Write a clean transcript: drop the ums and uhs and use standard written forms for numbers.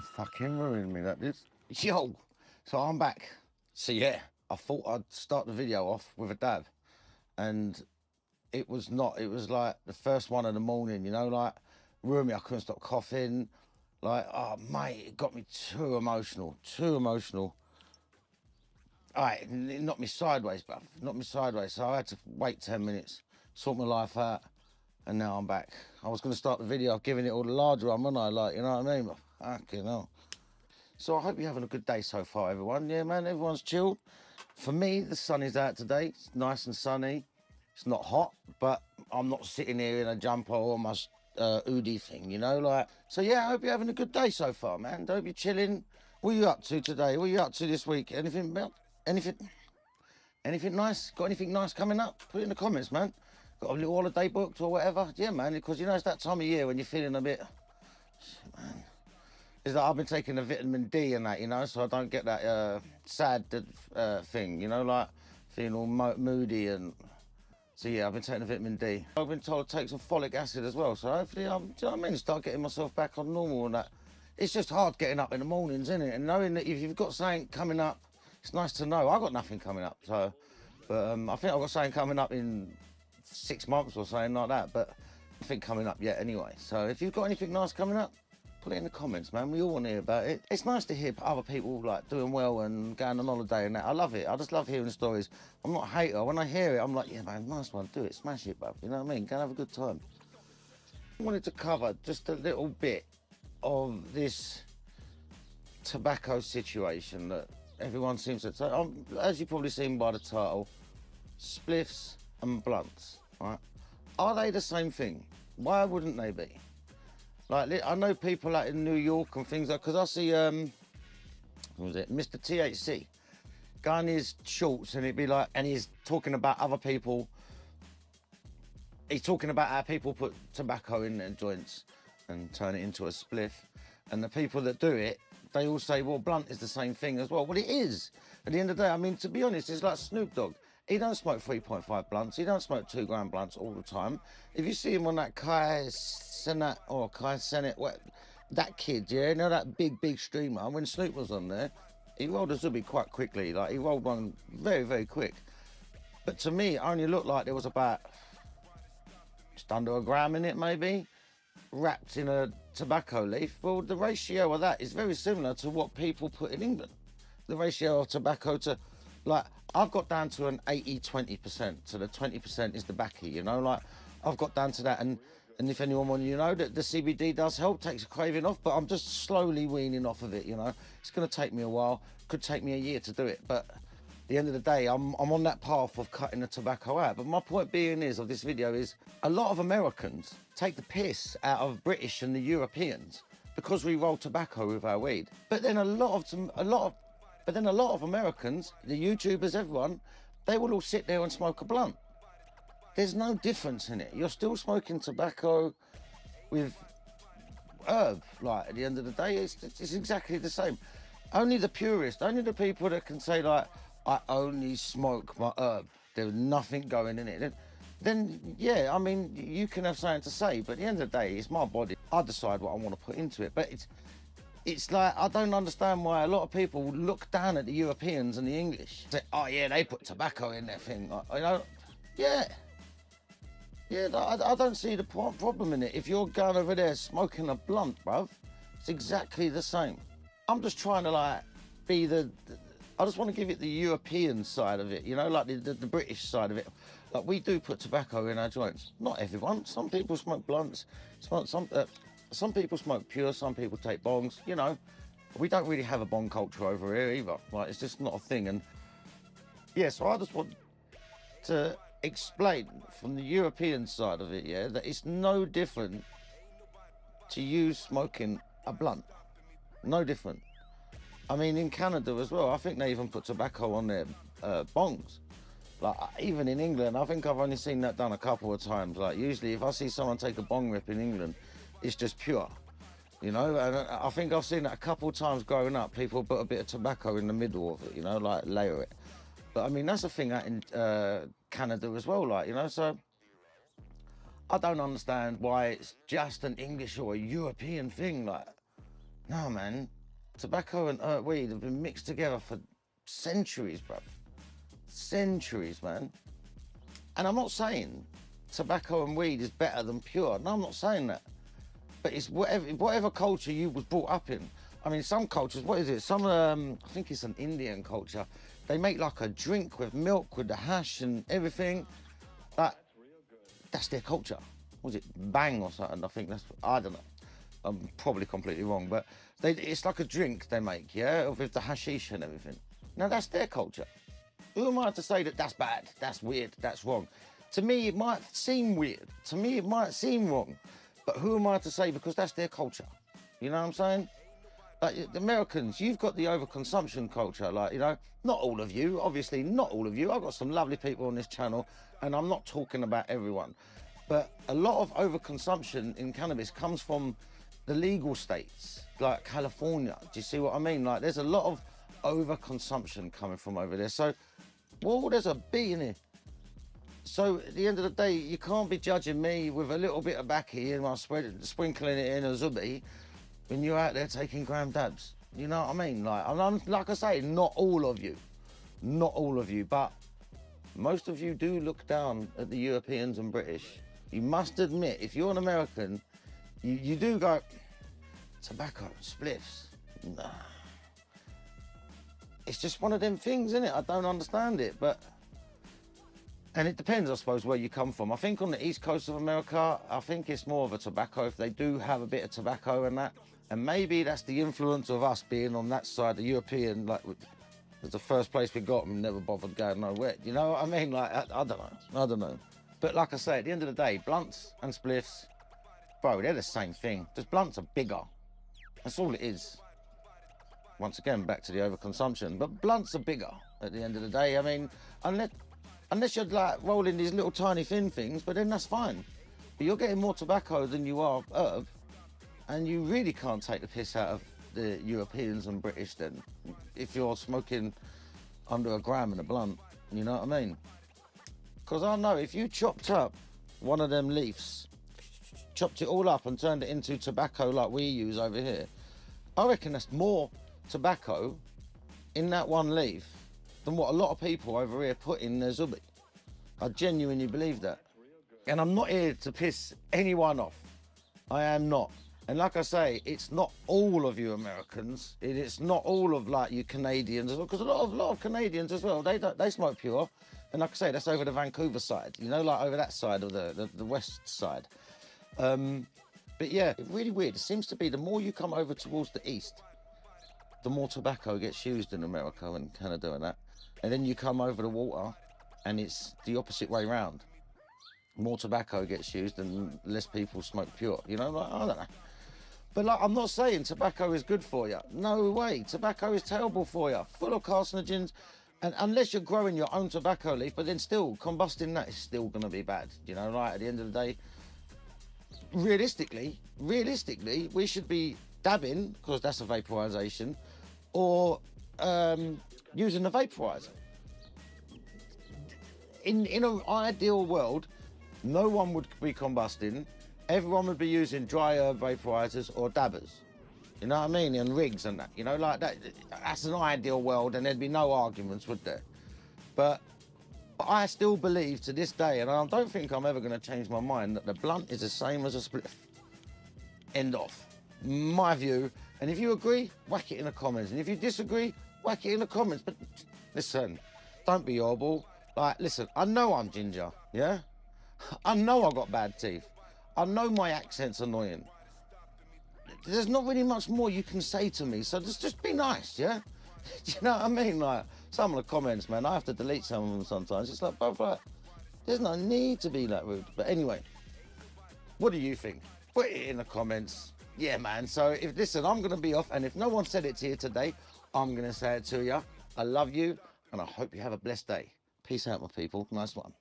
Fucking ruined me, that did. Yo, so I'm back. So yeah, I thought I'd start the video off with a dab, and it was not. It was like the first one in the morning, you know, like ruined me. I couldn't stop coughing. Like, oh mate, it got me too emotional, too emotional. All right, it knocked me sideways, bruv. Knocked me sideways. So I had to wait 10 minutes, sort my life out, and now I'm back. I was going to start the video giving it all the larger one, wasn't I? Like, you know what I mean? Fucking hell. So I hope you're having a good day so far, everyone. Yeah, man, everyone's chilled. For me, the sun is out today. It's nice and sunny. It's not hot, but I'm not sitting here in a jumper or my Udi thing, you know? Like, so yeah, I hope you're having a good day so far, man. I hope you're chilling. What are you up to today? What are you up to this week? Anything nice? Got anything nice coming up? Put it in the comments, man. Got a little holiday booked or whatever? Yeah, man, because you know it's that time of year when you're feeling a bit, shit, man. Is that I've been taking the vitamin D and that, you know, so I don't get that sad thing, you know, like feeling all moody and. So yeah, I've been taking the vitamin D. I've been told to take some folic acid as well, so hopefully do you know what I mean? Start getting myself back on normal and that. It's just hard getting up in the mornings, isn't it? And knowing that if you've got something coming up, it's nice to know. I've got nothing coming up, so, but I think I've got something coming up in 6 months or something like that, but nothing coming up yet anyway. So if you've got anything nice coming up, put it in the comments, man. We all want to hear about it. It's nice to hear other people like doing well and going on holiday and that. I love it. I just love hearing stories. I'm not a hater. When I hear it, I'm like, yeah, man, nice one. Do it. Smash it, bruv. You know what I mean? Go and have a good time. I wanted to cover just a little bit of this tobacco situation that everyone seems to take. As you've probably seen by the title, spliffs and blunts, right? Are they the same thing? Why wouldn't they be? Like, I know people like in New York and things like, because I see, what was it, Mr. THC, guy in his shorts, and it'd be like, and he's talking about other people. He's talking about how people put tobacco in their joints and turn it into a spliff. And the people that do it, they all say, well, blunt is the same thing as well. Well, it is. At the end of the day, I mean, to be honest, it's like Snoop Dogg. He don't smoke 3.5 blunts. He don't smoke 2 gram blunts all the time. If you see him on that Kai Cenat, that kid, yeah, you know, that big streamer, when Snoop was on there, he rolled a Zuby quite quickly. Like, he rolled one very quick. But to me, it only looked like there was about just under a gram in it, maybe, wrapped in a tobacco leaf. Well, the ratio of that is very similar to what people put in England. The ratio of tobacco to, like, I've got down to an 80-20%, so the 20% is the backy, you know, like, I've got down to that, and if anyone wants, you know, that the CBD does help, takes a craving off, but I'm just slowly weaning off of it, you know. It's going to take me a while, could take me a year to do it, but at the end of the day, I'm on that path of cutting the tobacco out. But my point being of this video is, a lot of Americans take the piss out of British and the Europeans because we roll tobacco with our weed. But then a lot of Americans, the YouTubers, everyone, they will all sit there and smoke a blunt. There's no difference in it. You're still smoking tobacco with herb. Like, at the end of the day, it's exactly the same. Only the purist, only the people that can say, like, I only smoke my herb, there's nothing going in it. Then yeah, I mean, you can have something to say, but at the end of the day, it's my body. I decide what I want to put into it. But it's like, I don't understand why a lot of people look down at the Europeans and the English. Say, oh yeah, they put tobacco in their thing. Like, you know, yeah, I don't see the problem in it. If you're going over there smoking a blunt, bruv, it's exactly the same. I'm just trying to, like, be I just want to give it the European side of it, you know, like the British side of it. Like, we do put tobacco in our joints. Not everyone. Some people smoke blunts. Some people smoke pure. Some people take bongs. You know, we don't really have a bong culture over here either. Like, it's just not a thing. And yeah, so I just want to explain from the European side of it, yeah, that it's no different to you smoking a blunt. No different. I mean, in Canada as well, I think they even put tobacco on their bongs. Like, even in England, I think I've only seen that done a couple of times. Like, usually if I see someone take a bong rip in England, it's just pure, you know? And I think I've seen that a couple of times growing up. People put a bit of tobacco in the middle of it, you know, like layer it. But I mean, that's a thing out in Canada as well, like, you know? So I don't understand why it's just an English or a European thing, like. No, man. Tobacco and weed have been mixed together for centuries, bruv. Centuries, man. And I'm not saying tobacco and weed is better than pure. No, I'm not saying that. But it's whatever culture you was brought up in. I mean, some cultures, what is it? Some, I think it's an Indian culture. They make like a drink with milk, with the hash and everything. Like, that's their culture. Was it bang or something? I think that's, I don't know. I'm probably completely wrong, but it's like a drink they make, yeah, with the hashish and everything. Now, that's their culture. Who am I to say that that's bad, that's weird, that's wrong? To me, it might seem weird. To me, it might seem wrong. But who am I to say, because that's their culture? You know what I'm saying? Like, the Americans, you've got the overconsumption culture. Like, you know, not all of you, obviously not all of you. I've got some lovely people on this channel, and I'm not talking about everyone. But a lot of overconsumption in cannabis comes from the legal states, like California. Do you see what I mean? Like, there's a lot of overconsumption coming from over there. So, well, there's a bee in here. So at the end of the day, you can't be judging me with a little bit of backy and I'm sprinkling it in a zubi when you're out there taking gram dabs. You know what I mean? Like I say, not all of you, not all of you, but most of you do look down at the Europeans and British. You must admit, if you're an American, you do go, tobacco, spliffs, nah. It's just one of them things, isn't it? I don't understand it, but... And it depends, I suppose, where you come from. I think on the east coast of America, I think it's more of a tobacco, if they do have a bit of tobacco and that. And maybe that's the influence of us being on that side, the European, like, it's the first place we got and never bothered going nowhere. You know what I mean? Like, I don't know. But like I say, at the end of the day, blunts and spliffs, bro, they're the same thing. Just blunts are bigger. That's all it is. Once again, back to the overconsumption. But blunts are bigger at the end of the day. I mean, unless you're like rolling these little tiny thin things, but then that's fine. But you're getting more tobacco than you are herb, and you really can't take the piss out of the Europeans and British then, if you're smoking under a gram in a blunt, you know what I mean? Because I know if you chopped up one of them leaves, chopped it all up and turned it into tobacco like we use over here, I reckon that's more tobacco in that one leaf than what a lot of people over here put in their zubi. I genuinely believe that. And I'm not here to piss anyone off. I am not. And like I say, it's not all of you Americans. It's not all of like you Canadians as well, because a lot of Canadians as well, they smoke pure. And like I say, that's over the Vancouver side, you know, like over that side of the west side. But yeah, really weird. It seems to be the more you come over towards the east, the more tobacco gets used in America and Canada and that. And then you come over the water and it's the opposite way round. More tobacco gets used and less people smoke pure. You know, like, I don't know. But like, I'm not saying tobacco is good for you. No way. Tobacco is terrible for you. Full of carcinogens. And unless you're growing your own tobacco leaf, but then still, combusting that is still going to be bad. You know, right? At the end of the day, realistically, we should be dabbing, because that's a vaporization, or using a vaporizer. In an ideal world, no one would be combusting. Everyone would be using dry herb vaporizers or dabbers. You know what I mean? And rigs and that. You know, like that. That's an ideal world, and there'd be no arguments, would there? But I still believe to this day, and I don't think I'm ever going to change my mind, that the blunt is the same as a spliff. End off. My view. And if you agree, whack it in the comments. And if you disagree, whack it in the comments. But listen, don't be horrible. Like, listen, I know I'm ginger, yeah? I know I've got bad teeth. I know my accent's annoying. There's not really much more you can say to me, so just be nice, yeah? Do you know what I mean? Like, some of the comments, man, I have to delete some of them sometimes. It's like, both like, there's no need to be that rude. But anyway, what do you think? Put it in the comments. Yeah, man, so listen, I'm gonna be off, and if no one said it to you today, I'm gonna say it to you. I love you, and I hope you have a blessed day. Peace out, my people. Nice one.